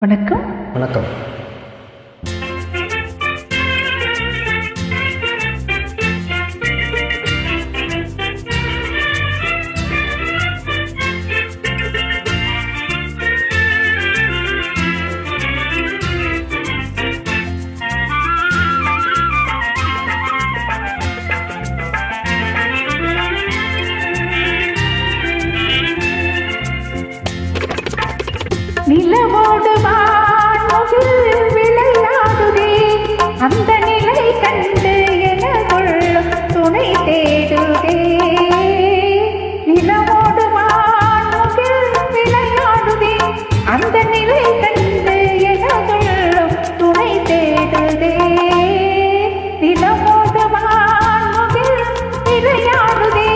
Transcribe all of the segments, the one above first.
வணக்கம். வணக்கம். நிலவோடு வானுகில் விளையாடுதே, அந்த நிலை கண்டு எனக்குள்ள துணை தேடுதே. நிலவோடு வானுகில் விளையாடுதே, அந்த நிலை கண்டு எனக்குள்ள துணை தேடுதே. நிலவோடு வானுகில் விளையாடுதே.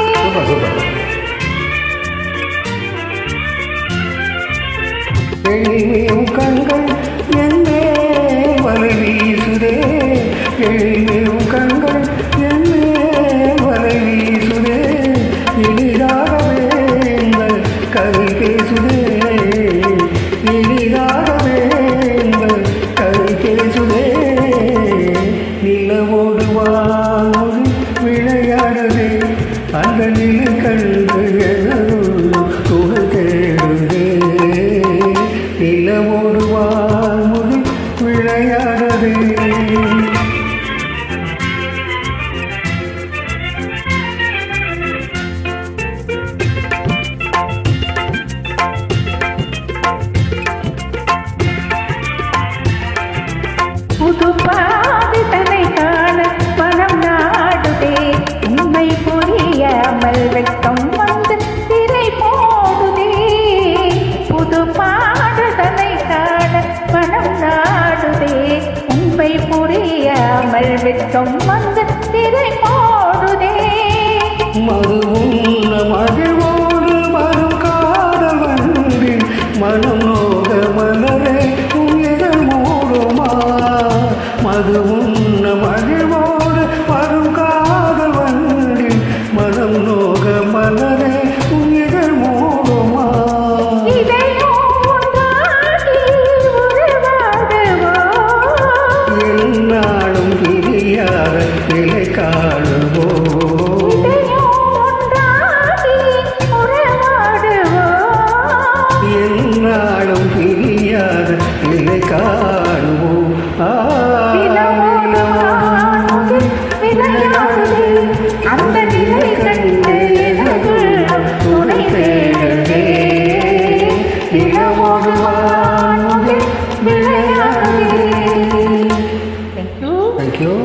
எழிலும் கண்கள் என்னே வலை வீசுதே, எழிலும் கண்கள் என்னே வலை வீசுதே. எளிதாகவே எங்கள் கதை பேசுதே, எளிதாகவே எங்கள் கதை பேசுதே. நிலவோடு வானோடு விளையாடுதே, அந்த நிலை கண்டு துணை தேடுதே. நிலவோடு வான்மொழி விளையாடவே. புது பாதி தன்னை காண மனம் நாடுதே, உண்மை புரியாமல் வெட்கம் வந்து திரை போடுதே. புது பாடுதலை காண மனம் நாடுதே, உண்மை புரியாமல் வெட்கம் வந்து திரை போடுதே. மது உண்ண மகிழ்வோடு வரும் காதல் வந்து மனம் நோக மலரே உயிர் மூடுமா. மது உண்ண மகிழ்வோடு வரும் காதல் வந்து மனம் நோக மலரே உயிர் மூடுமா. என்னாலும் பிரியாத நிலை காணுவோம், என்னாலும் பிரியாத நிலை காணுவோம். அந்த நிலை கண்டு துணை தேடுதே. நிலவோடு வானோடு விளையாடுதே. Thank you. Thank you.